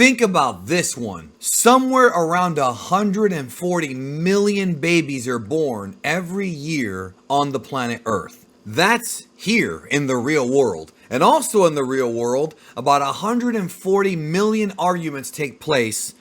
Think about this one. Somewhere around 140 million babies are born every year on the planet Earth. That's here in the real world. And also in the real world, about 140 million arguments take place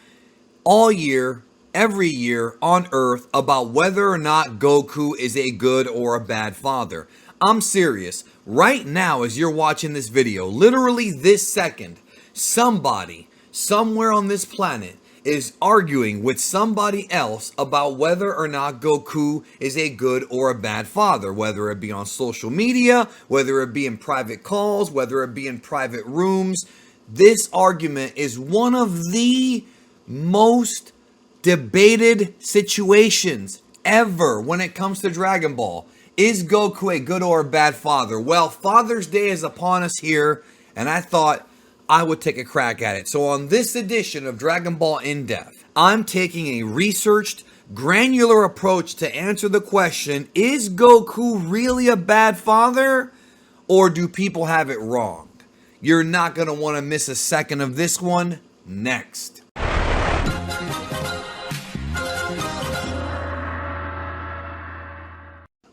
all year, every year on Earth about whether or not Goku is a good or a bad father. I'm serious. Right now, as you're watching this video, literally this second, somebody somewhere on this planet is arguing with somebody else about whether or not Goku is a good or a bad father, whether it be on social media, whether it be in private calls, whether it be in private rooms. This argument is one of the most debated situations ever when it comes to Dragon Ball. Is Goku a good or a bad father? Well, Father's Day is upon us here, and I thought I would take a crack at it. So on this edition of Dragon Ball In Depth, I'm taking a researched, granular approach to answer the question, is Goku really a bad father, or do people have it wrong? You're not going to want to miss a second of this one. Next.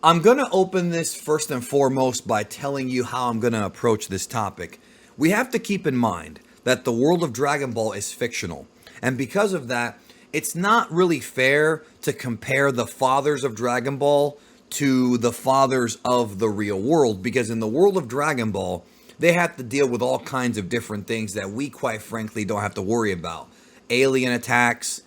I'm going to open this first and foremost by telling you how I'm going to approach this topic. We have to keep in mind that the world of Dragon Ball is fictional. And because of that, it's not really fair to compare the fathers of Dragon Ball to the fathers of the real world. Because in the world of Dragon Ball, they have to deal with all kinds of different things that we, quite frankly, don't have to worry about. Alien attacks,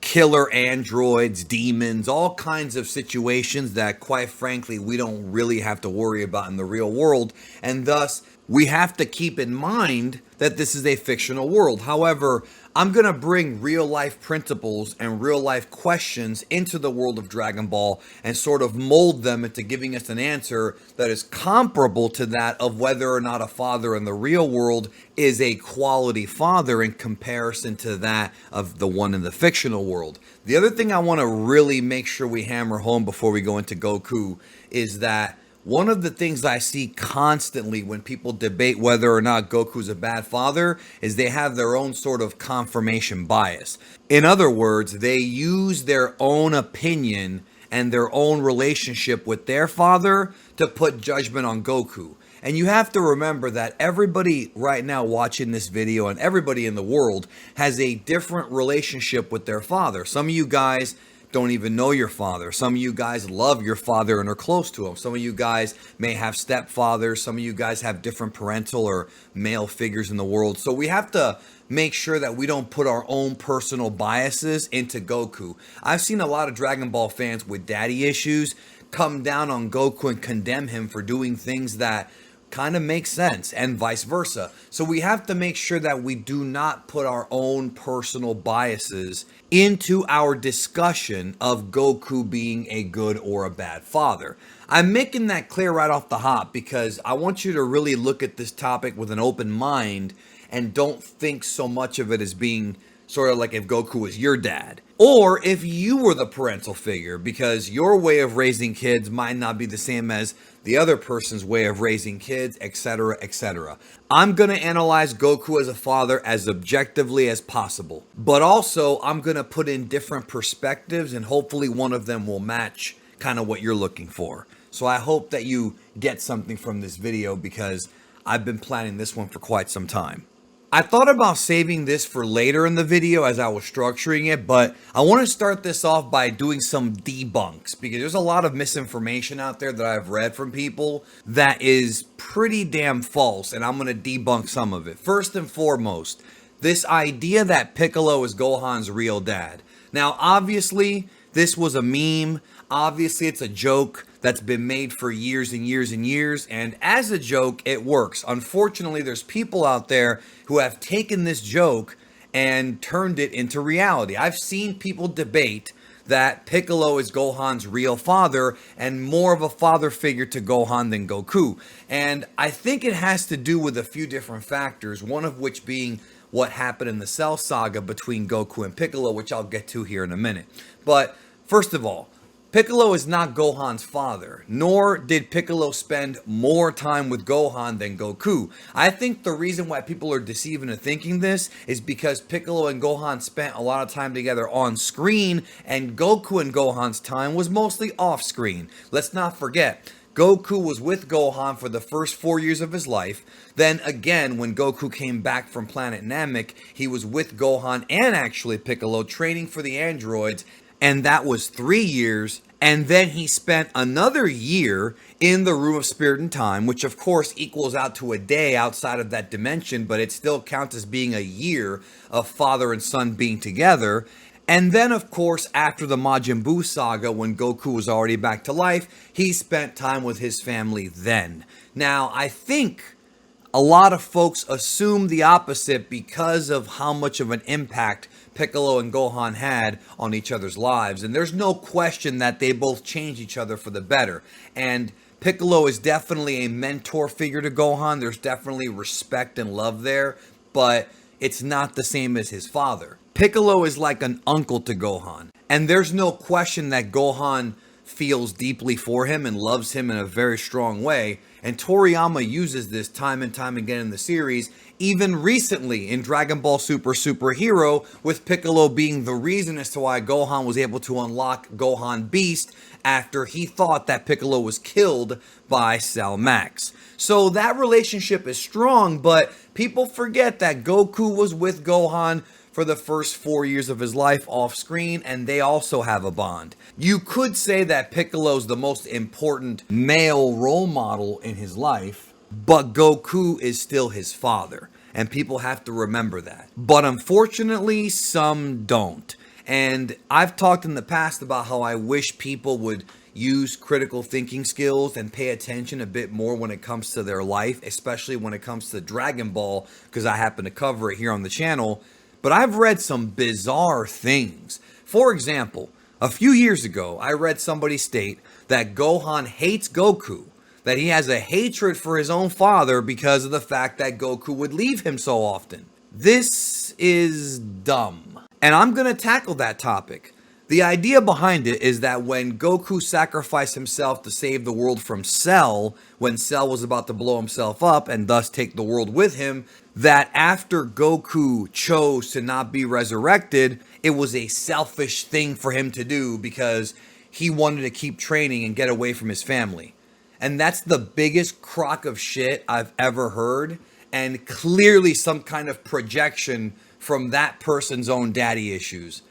killer androids, demons, all kinds of situations that, quite frankly, we don't really have to worry about in the real world. And thus, we have to keep in mind that this is a fictional world. However, I'm going to bring real life principles and real life questions into the world of Dragon Ball and sort of mold them into giving us an answer that is comparable to that of whether or not a father in the real world is a quality father in comparison to that of the one in the fictional world. The other thing I want to really make sure we hammer home before we go into Goku is that one of the things I see constantly when people debate whether or not Goku's a bad father is they have their own sort of confirmation bias. In other words, they use their own opinion and their own relationship with their father to put judgment on Goku. And you have to remember that everybody right now watching this video and everybody in the world has a different relationship with their father. Some of you guys don't even know your father. Some of you guys love your father and are close to him. Some of you guys may have stepfathers. Some of you guys have different parental or male figures in the world. So we have to make sure that we don't put our own personal biases into Goku. I've seen a lot of Dragon Ball fans with daddy issues come down on Goku and condemn him for doing things that kind of makes sense, and vice versa. So we have to make sure that we do not put our own personal biases into our discussion of Goku being a good or a bad father. I'm making that clear right off the hop because I want you to really look at this topic with an open mind and don't think so much of it as being sort of like if Goku was your dad, or if you were the parental figure, because your way of raising kids might not be the same as the other person's way of raising kids, etc., etc. I'm going to analyze Goku as a father as objectively as possible, but also I'm going to put in different perspectives and hopefully one of them will match kind of what you're looking for. So I hope that you get something from this video because I've been planning this one for quite some time. I thought about saving this for later in the video as I was structuring it, but I want to start this off by doing some debunks because there's a lot of misinformation out there that I've read from people that is pretty damn false, and I'm going to debunk some of it. First and foremost, this idea that Piccolo is Gohan's real dad. Now, obviously, this was a meme. Obviously, it's a joke that's been made for years and years and years, and as a joke, it works. Unfortunately, there's people out there who have taken this joke and turned it into reality. I've seen people debate that Piccolo is Gohan's real father and more of a father figure to Gohan than Goku. And I think it has to do with a few different factors, one of which being what happened in the Cell Saga between Goku and Piccolo, which I'll get to here in a minute. But first of all, Piccolo is not Gohan's father, nor did Piccolo spend more time with Gohan than Goku. I think the reason why people are deceived into thinking this is because Piccolo and Gohan spent a lot of time together on screen, and Goku and Gohan's time was mostly off screen. Let's not forget, Goku was with Gohan for the first 4 years of his life. Then again, when Goku came back from planet Namek, he was with Gohan and actually Piccolo training for the androids, and that was 3 years. And then he spent another year in the Room of Spirit and Time, which of course equals out to a day outside of that dimension, but it still counts as being a year of father and son being together. And then, of course, after the Majin Buu saga, when Goku was already back to life, he spent time with his family then. Now, I think a lot of folks assume the opposite because of how much of an impact Piccolo and Gohan had on each other's lives. And there's no question that they both changed each other for the better. And Piccolo is definitely a mentor figure to Gohan. There's definitely respect and love there, but it's not the same as his father. Piccolo is like an uncle to Gohan, and there's no question that Gohan feels deeply for him and loves him in a very strong way, and Toriyama uses this time and time again in the series, even recently in Dragon Ball Super Super Hero, with Piccolo being the reason as to why Gohan was able to unlock Gohan Beast after he thought that Piccolo was killed by Cell Max. So that relationship is strong, but people forget that Goku was with Gohan for the first 4 years of his life off screen, and they also have a bond. You could say that Piccolo's the most important male role model in his life, but Goku is still his father, and people have to remember that. But unfortunately, some don't. And I've talked in the past about how I wish people would use critical thinking skills and pay attention a bit more when it comes to their life, especially when it comes to Dragon Ball, because I happen to cover it here on the channel. But I've read some bizarre things. For example, a few years ago, I read somebody state that Gohan hates Goku, that he has a hatred for his own father because of the fact that Goku would leave him so often. This is dumb. And I'm going to tackle that topic. The idea behind it is that when Goku sacrificed himself to save the world from Cell, when Cell was about to blow himself up and thus take the world with him, that after Goku chose to not be resurrected, it was a selfish thing for him to do because he wanted to keep training and get away from his family. And that's the biggest crock of shit I've ever heard, and clearly some kind of projection from that person's own daddy issues.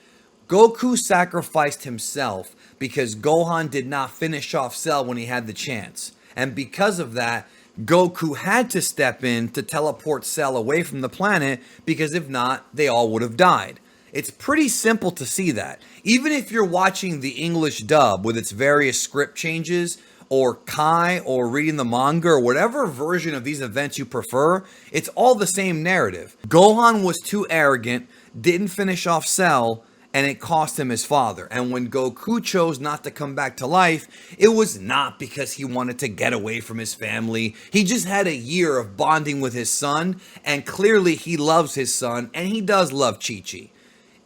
Goku sacrificed himself because Gohan did not finish off Cell when he had the chance. And because of that, Goku had to step in to teleport Cell away from the planet, because if not, they all would have died. It's pretty simple to see that. Even if you're watching the English dub with its various script changes, or Kai, or reading the manga, or whatever version of these events you prefer, it's all the same narrative. Gohan was too arrogant, didn't finish off Cell, and it cost him his father. And when Goku chose not to come back to life, it was not because he wanted to get away from his family. He just had a year of bonding with his son, and clearly he loves his son, and he does love Chi-Chi.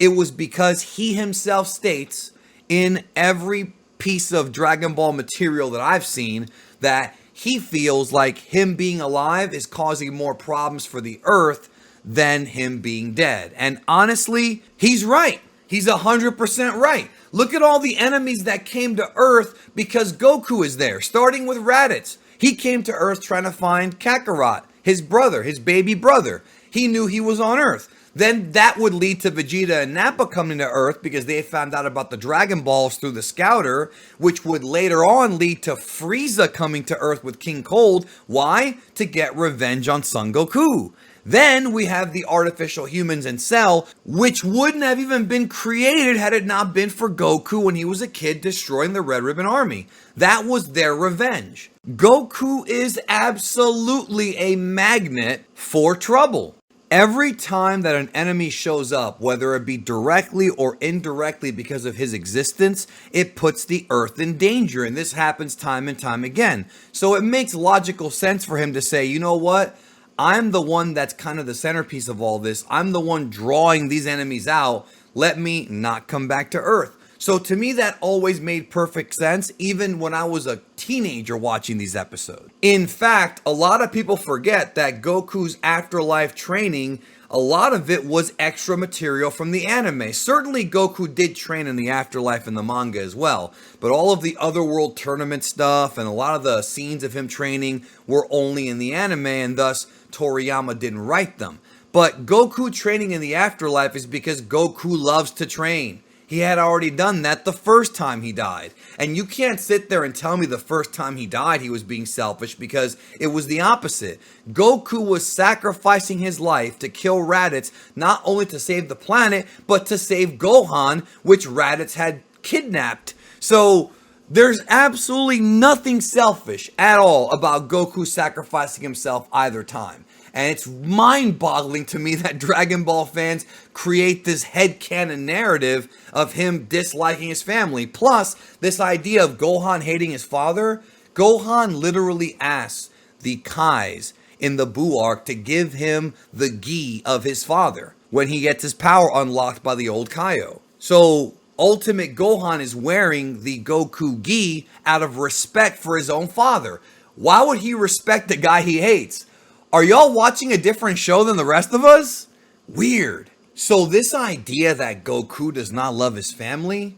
It was because he himself states in every piece of Dragon Ball material that I've seen that he feels like him being alive is causing more problems for the Earth than him being dead. And honestly, he's right. He's 100% right. Look at all the enemies that came to Earth because Goku is there, starting with Raditz. He came to Earth trying to find Kakarot, his brother, his baby brother. He knew he was on Earth. Then that would lead to Vegeta and Nappa coming to Earth because they found out about the Dragon Balls through the Scouter, which would later on lead to Frieza coming to Earth with King Cold. Why? To get revenge on Son Goku. Then we have the artificial humans in Cell, which wouldn't have even been created had it not been for Goku when he was a kid destroying the Red Ribbon Army. That was their revenge. Goku is absolutely a magnet for trouble. Every time that an enemy shows up, whether it be directly or indirectly because of his existence, it puts the Earth in danger, and this happens time and time again. So it makes logical sense for him to say, you know what? I'm the one that's kind of the centerpiece of all this. I'm the one drawing these enemies out. Let me not come back to Earth. So to me, that always made perfect sense, even when I was a teenager watching these episodes. In fact, a lot of people forget that Goku's afterlife training, a lot of it was extra material from the anime. Certainly Goku did train in the afterlife in the manga as well, but all of the otherworld tournament stuff and a lot of the scenes of him training were only in the anime, and thus Toriyama didn't write them. But Goku training in the afterlife is because Goku loves to train. He had already done that the first time he died. And you can't sit there and tell me the first time he died he was being selfish, because it was the opposite. Goku was sacrificing his life to kill Raditz, not only to save the planet, but to save Gohan, which Raditz had kidnapped. So there's absolutely nothing selfish at all about Goku sacrificing himself either time. And it's mind-boggling to me that Dragon Ball fans create this headcanon narrative of him disliking his family. Plus, this idea of Gohan hating his father. Gohan literally asks the Kais in the Buu arc to give him the gi of his father when he gets his power unlocked by the old Kaio. So, Ultimate Gohan is wearing the Goku gi out of respect for his own father. Why would he respect the guy he hates? Are y'all watching a different show than the rest of us? Weird. So this idea that Goku does not love his family,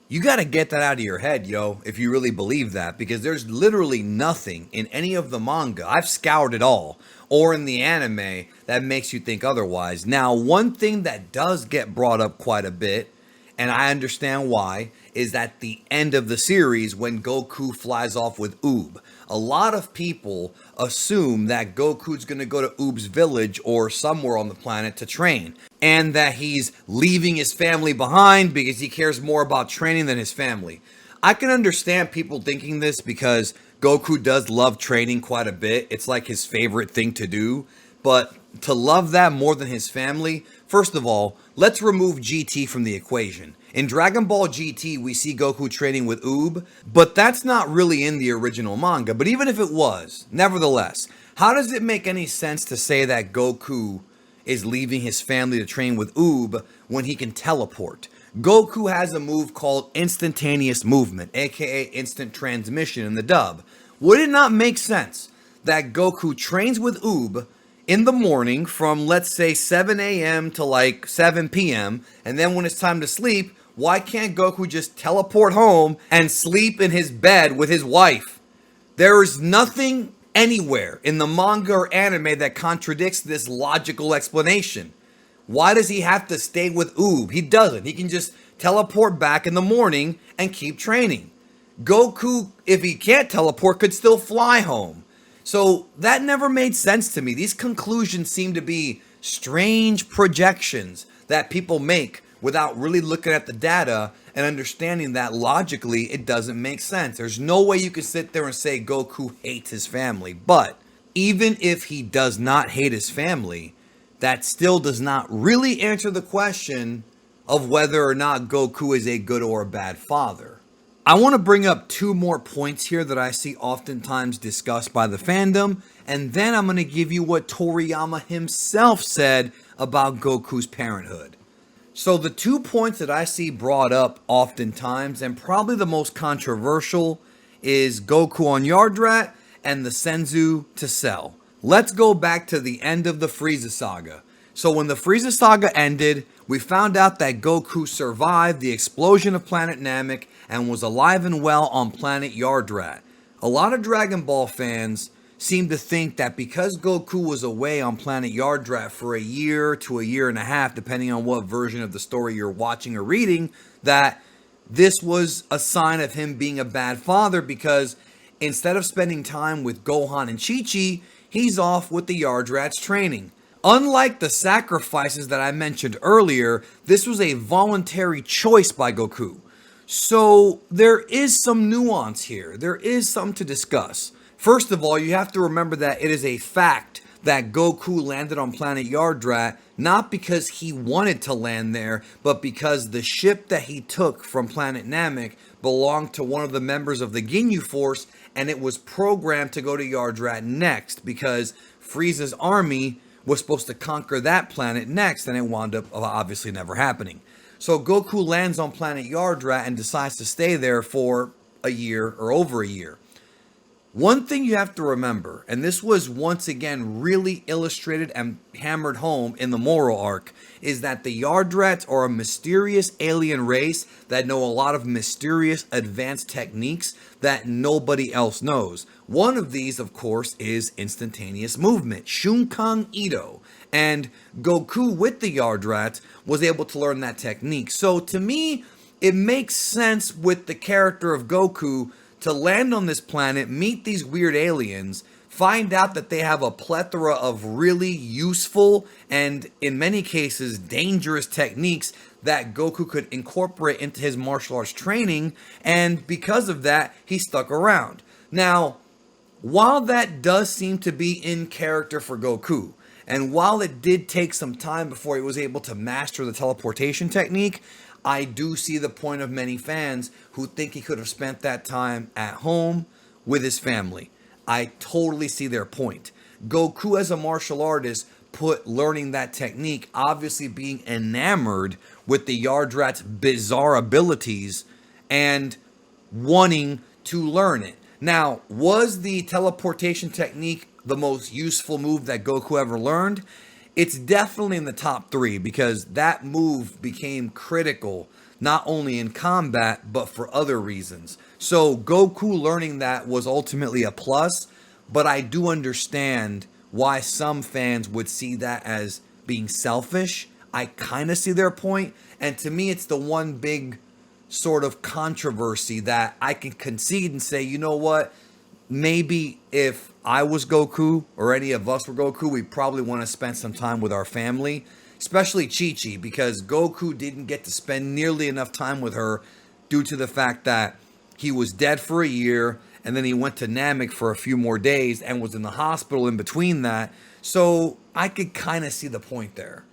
you gotta get that out of your head, yo, if you really believe that, because there's literally nothing in any of the manga, I've scoured it all, or in the anime, that makes you think otherwise. Now, one thing that does get brought up quite a bit, and I understand why, is at the end of the series when Goku flies off with Oob. A lot of people assume that Goku's going to go to Oob's village or somewhere on the planet to train, and that he's leaving his family behind because he cares more about training than his family. I can understand people thinking this because Goku does love training quite a bit. It's like his favorite thing to do. But to love that more than his family, first of all, let's remove GT from the equation. In Dragon Ball GT, we see Goku training with Oob, but that's not really in the original manga. But even if it was, nevertheless, how does it make any sense to say that Goku is leaving his family to train with Oob when he can teleport? Goku has a move called instantaneous movement, aka instant transmission in the dub. Would it not make sense that Goku trains with Oob in the morning from, let's say, 7 a.m. to like 7 p.m. and then when it's time to sleep, why can't Goku just teleport home and sleep in his bed with his wife? There is nothing anywhere in the manga or anime that contradicts this logical explanation. Why does he have to stay with Oob? He doesn't. He can just teleport back in the morning and keep training. Goku, if he can't teleport, could still fly home. So that never made sense to me. These conclusions seem to be strange projections that people make without really looking at the data and understanding that logically it doesn't make sense. There's no way you can sit there and say Goku hates his family. But even if he does not hate his family, that still does not really answer the question of whether or not Goku is a good or a bad father. I want to bring up two more points here that I see oftentimes discussed by the fandom, and then I'm going to give you what Toriyama himself said about Goku's parenthood. So the 2 points that I see brought up oftentimes, and probably the most controversial, is Goku on Yardrat and the Senzu to Cell. Let's go back to the end of the Frieza saga. So when the Frieza saga ended, we found out that Goku survived the explosion of planet Namek and was alive and well on planet Yardrat. A lot of Dragon Ball fans seem to think that because Goku was away on planet Yardrat for a year to a year and a half, depending on what version of the story you're watching or reading, that this was a sign of him being a bad father, because instead of spending time with Gohan and Chi-Chi, he's off with the Yardrats training. Unlike the sacrifices that I mentioned earlier, this was a voluntary choice by Goku. So there is some nuance here. There is something to discuss. First of all, you have to remember that it is a fact that Goku landed on planet Yardrat not because he wanted to land there, but because the ship that he took from planet Namek belonged to one of the members of the Ginyu Force, and it was programmed to go to Yardrat next because Frieza's army was supposed to conquer that planet next, and it wound up obviously never happening. So Goku lands on planet Yardrat and decides to stay there for a year or over a year. One thing you have to remember, and this was once again really illustrated and hammered home in the moral arc, is that the Yardrats are a mysterious alien race that know a lot of mysterious advanced techniques that nobody else knows. One of these, of course, is instantaneous movement, Shunkan Ito. And Goku with the Yardrats was able to learn that technique. So to me, it makes sense with the character of Goku to land on this planet, meet these weird aliens, find out that they have a plethora of really useful and, in many cases, dangerous techniques that Goku could incorporate into his martial arts training, and because of that, he stuck around. Now, while that does seem to be in character for Goku, and while it did take some time before he was able to master the teleportation technique, I do see the point of many fans who think he could have spent that time at home with his family. I totally see their point. Goku as a martial artist put learning that technique, obviously being enamored with the Yardrat's bizarre abilities and wanting to learn it. Now, was the teleportation technique the most useful move that Goku ever learned? It's definitely in the top 3 because that move became critical not only in combat but for other reasons. So Goku learning that was ultimately a plus, but I do understand why some fans would see that as being selfish. I kind of see their point, and to me it's the one big sort of controversy that I can concede and say, you know what? Maybe if I was Goku or any of us were Goku, we probably want to spend some time with our family, especially Chi-Chi, because Goku didn't get to spend nearly enough time with her due to the fact that he was dead for a year and then he went to Namek for a few more days and was in the hospital in between that. So I could kind of see the point there.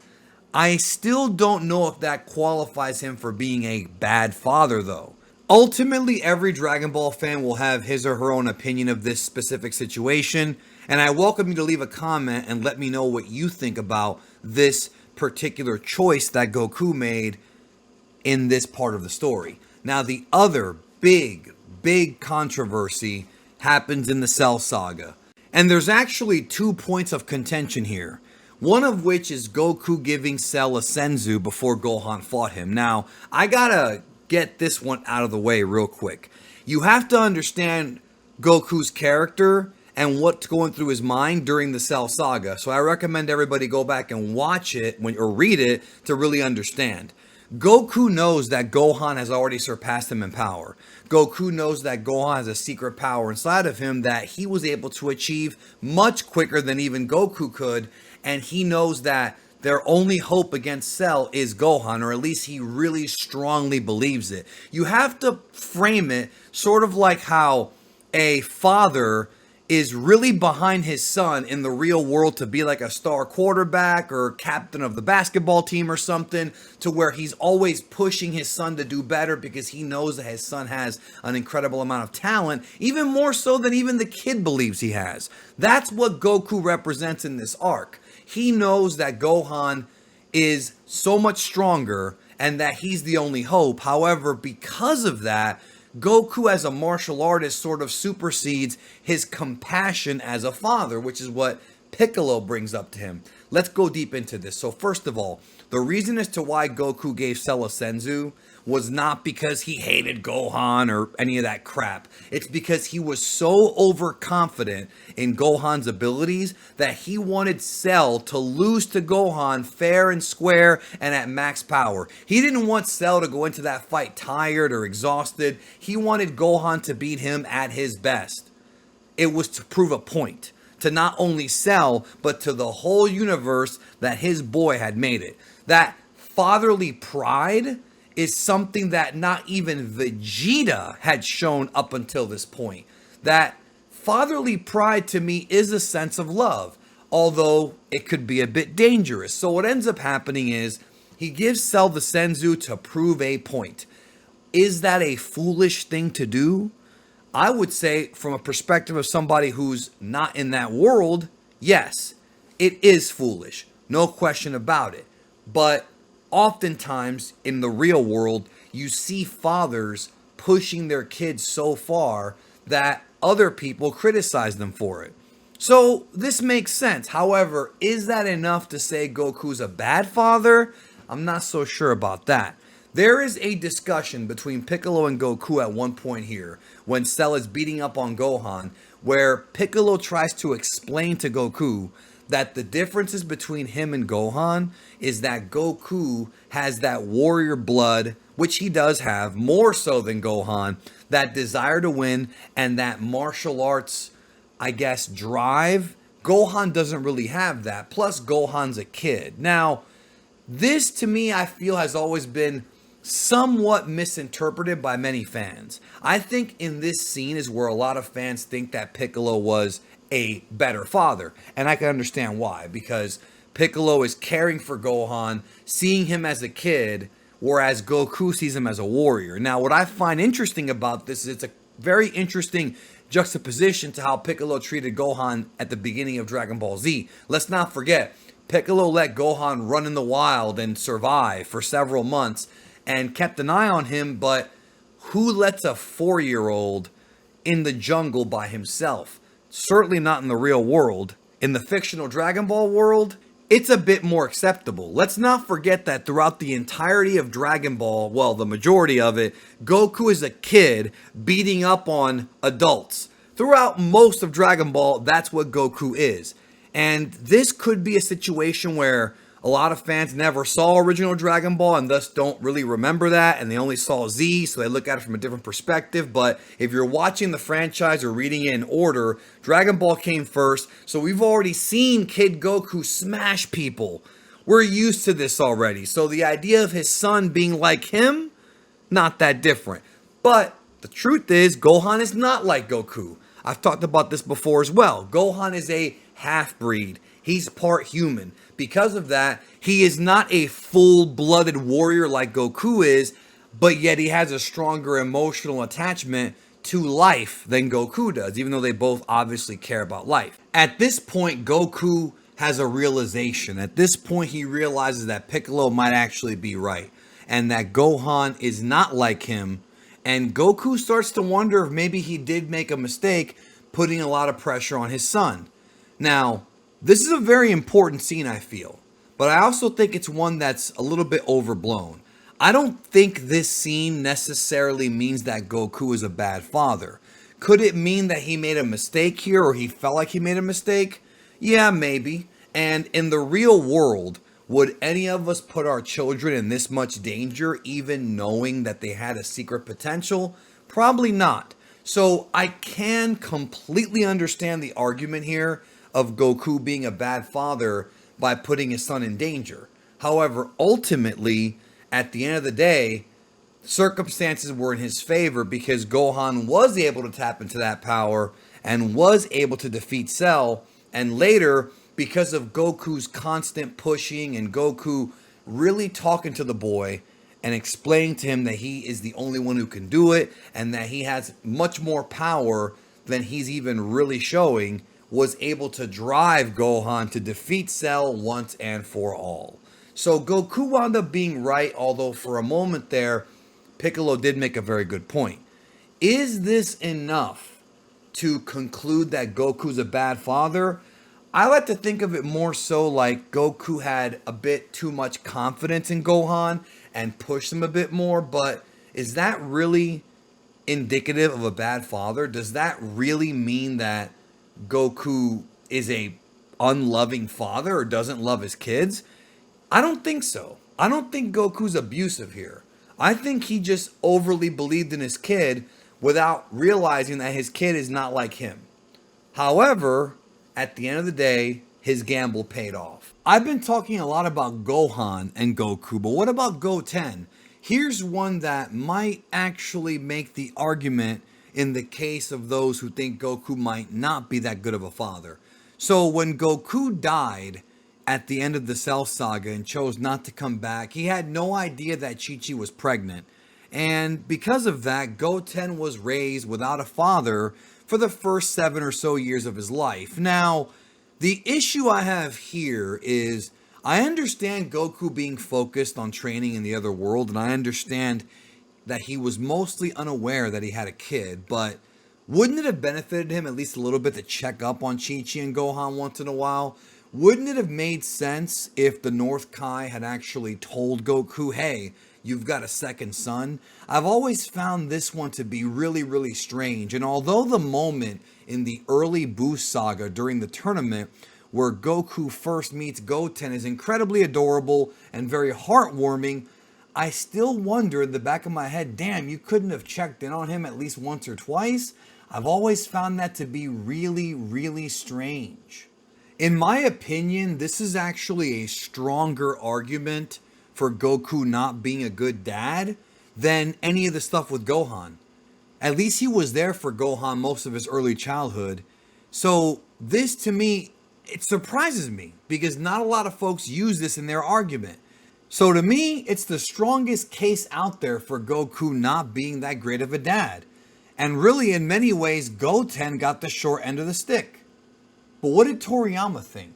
I still don't know if that qualifies him for being a bad father, though. Ultimately, every Dragon Ball fan will have his or her own opinion of this specific situation, and I welcome you to leave a comment and let me know what you think about this particular choice that Goku made in this part of the story. Now, the other big controversy happens in the Cell Saga, and there's actually 2 points of contention here. One of which is Goku giving Cell a senzu before Gohan fought him. Now, I gotta get this one out of the way real quick. You have to understand Goku's character and what's going through his mind during the Cell Saga. So I recommend everybody go back and watch it or read it to really understand. Goku knows that Gohan has already surpassed him in power. Goku knows that Gohan has a secret power inside of him that he was able to achieve much quicker than even Goku could, and he knows that their only hope against Cell is Gohan, or at least he really strongly believes it. You have to frame it sort of like how a father is really behind his son in the real world to be like a star quarterback or captain of the basketball team or something, to where he's always pushing his son to do better because he knows that his son has an incredible amount of talent, even more so than even the kid believes he has. That's what Goku represents in this arc. He knows that Gohan is so much stronger and that he's the only hope. However, because of that, Goku as a martial artist sort of supersedes his compassion as a father, which is what Piccolo brings up to him. Let's go deep into this. So first of all, the reason as to why Goku gave Cell a senzu was not because he hated Gohan or any of that crap. It's because he was so overconfident in Gohan's abilities that he wanted Cell to lose to Gohan fair and square and at max power. He didn't want Cell to go into that fight tired or exhausted. He wanted Gohan to beat him at his best. It was to prove a point to not only Cell, but to the whole universe that his boy had made it. That fatherly pride is something that not even Vegeta had shown up until this point. That fatherly pride to me is a sense of love, although it could be a bit dangerous. So what ends up happening is he gives Cell the senzu to prove a point. Is that a foolish thing to do? I would say, from a perspective of somebody who's not in that world, yes, it is foolish. No question about it. But oftentimes in the real world, you see fathers pushing their kids so far that other people criticize them for it. So this makes sense. However, is that enough to say Goku's a bad father? I'm not so sure about that. There is a discussion between Piccolo and Goku at one point here when Cell is beating up on Gohan, where Piccolo tries to explain to Goku that the differences between him and Gohan is that Goku has that warrior blood, which he does have more so than Gohan, that desire to win and that martial arts, I guess, drive. Gohan doesn't really have that. Plus, Gohan's a kid. Now, this to me, I feel, has always been somewhat misinterpreted by many fans. I think in this scene is where a lot of fans think that Piccolo was a better father. And I can understand why, because Piccolo is caring for Gohan, seeing him as a kid, whereas Goku sees him as a warrior. Now, what I find interesting about this is it's a very interesting juxtaposition to how Piccolo treated Gohan at the beginning of Dragon Ball Z. Let's not forget, Piccolo let Gohan run in the wild and survive for several months and kept an eye on him, but who lets a 4-year-old in the jungle by himself? Certainly not in the real world. In the fictional Dragon Ball world, it's a bit more acceptable. Let's not forget that throughout the entirety of Dragon Ball, well, the majority of it, Goku is a kid beating up on adults. Throughout most of Dragon Ball, that's what Goku is. And this could be a situation where a lot of fans never saw original Dragon Ball and thus don't really remember that, and they only saw Z, so they look at it from a different perspective. But if you're watching the franchise or reading it in order, Dragon Ball came first, so we've already seen Kid Goku smash people. We're used to this already, so the idea of his son being like him, not that different. But the truth is, Gohan is not like Goku. I've talked about this before as well. Gohan is a half-breed. He's part human. Because of that, he is not a full-blooded warrior like Goku is, but yet he has a stronger emotional attachment to life than Goku does, even though they both obviously care about life. At this point, Goku has a realization. At this point, he realizes that Piccolo might actually be right, and that Gohan is not like him, and Goku starts to wonder if maybe he did make a mistake putting a lot of pressure on his son. Now, this is a very important scene, I feel, but I also think it's one that's a little bit overblown. I don't think this scene necessarily means that Goku is a bad father. Could it mean that he made a mistake here, or he felt like he made a mistake? Yeah, maybe. And in the real world, would any of us put our children in this much danger, even knowing that they had a secret potential? Probably not. So I can completely understand the argument here of Goku being a bad father by putting his son in danger. However, ultimately, at the end of the day, circumstances were in his favor because Gohan was able to tap into that power and was able to defeat Cell. And later, because of Goku's constant pushing and Goku really talking to the boy and explaining to him that he is the only one who can do it and that he has much more power than he's even really showing, was able to drive Gohan to defeat Cell once and for all. So Goku wound up being right, although for a moment there, Piccolo did make a very good point. Is this enough to conclude that Goku's a bad father? I like to think of it more so like Goku had a bit too much confidence in Gohan and pushed him a bit more, but is that really indicative of a bad father? Does that really mean that Goku is a unloving father or doesn't love his kids? I don't think so. I don't think Goku's abusive here. I think he just overly believed in his kid without realizing that his kid is not like him. However, at the end of the day, his gamble paid off. I've been talking a lot about Gohan and Goku, but what about Goten? Here's one that might actually make the argument in the case of those who think Goku might not be that good of a father. So when Goku died at the end of the Cell Saga and chose not to come back, he had no idea that Chi-Chi was pregnant. And because of that, Goten was raised without a father for the first 7 or so years of his life. Now, the issue I have here is I understand Goku being focused on training in the other world, and I understand that he was mostly unaware that he had a kid, but wouldn't it have benefited him at least a little bit to check up on Chi-Chi and Gohan once in a while? Wouldn't it have made sense if the North Kai had actually told Goku, hey, you've got a second son? I've always found this one to be really, really strange. And although the moment in the early Boost saga during the tournament where Goku first meets Goten is incredibly adorable and very heartwarming, I still wonder in the back of my head, damn, you couldn't have checked in on him at least once or twice? I've always found that to be really, really strange. In my opinion, this is actually a stronger argument for Goku not being a good dad than any of the stuff with Gohan. At least he was there for Gohan most of his early childhood. So this to me, it surprises me because not a lot of folks use this in their argument. So to me, it's the strongest case out there for Goku not being that great of a dad. And really, in many ways, Goten got the short end of the stick. But what did Toriyama think?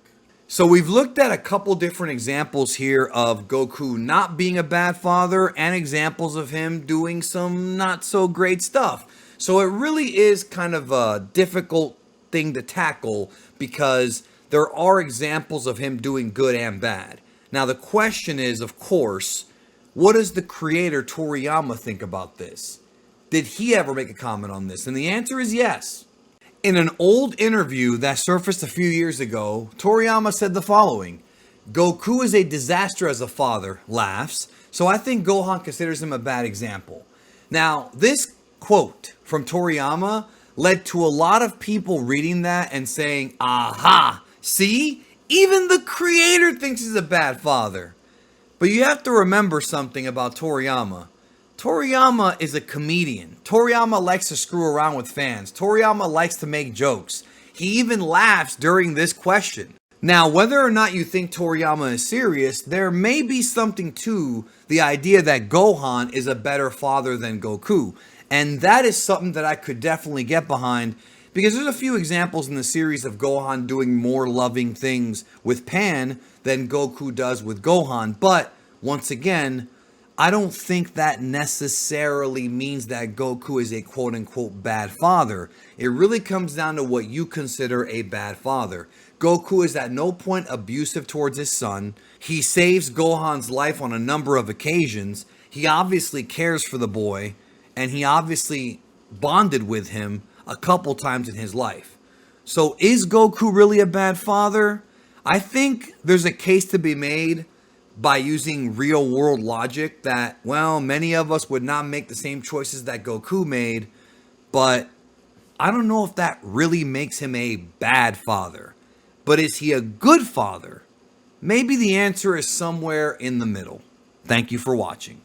So we've looked at a couple different examples here of Goku not being a bad father and examples of him doing some not so great stuff. So it really is kind of a difficult thing to tackle because there are examples of him doing good and bad. Now the question is, of course, what does the creator Toriyama think about this? Did he ever make a comment on this? And the answer is yes. In an old interview that surfaced a few years ago, Toriyama said the following: Goku is a disaster as a father, laughs, so I think Gohan considers him a bad example. Now, this quote from Toriyama led to a lot of people reading that and saying, aha, see? Even the creator thinks he's a bad father. But you have to remember something about Toriyama. Toriyama is a comedian. Toriyama likes to screw around with fans. Toriyama likes to make jokes. He even laughs during this question. Now, whether or not you think Toriyama is serious, there may be something to the idea that Gohan is a better father than Goku. And that is something that I could definitely get behind, because there's a few examples in the series of Gohan doing more loving things with Pan than Goku does with Gohan. But once again, I don't think that necessarily means that Goku is a quote-unquote bad father. It really comes down to what you consider a bad father. Goku is at no point abusive towards his son. He saves Gohan's life on a number of occasions. He obviously cares for the boy, and he obviously bonded with him a couple times in his life. So is Goku really a bad father? I think there's a case to be made by using real world logic that, well, many of us would not make the same choices that Goku made, but I don't know if that really makes him a bad father. But is he a good father? Maybe the answer is somewhere in the middle. Thank you for watching.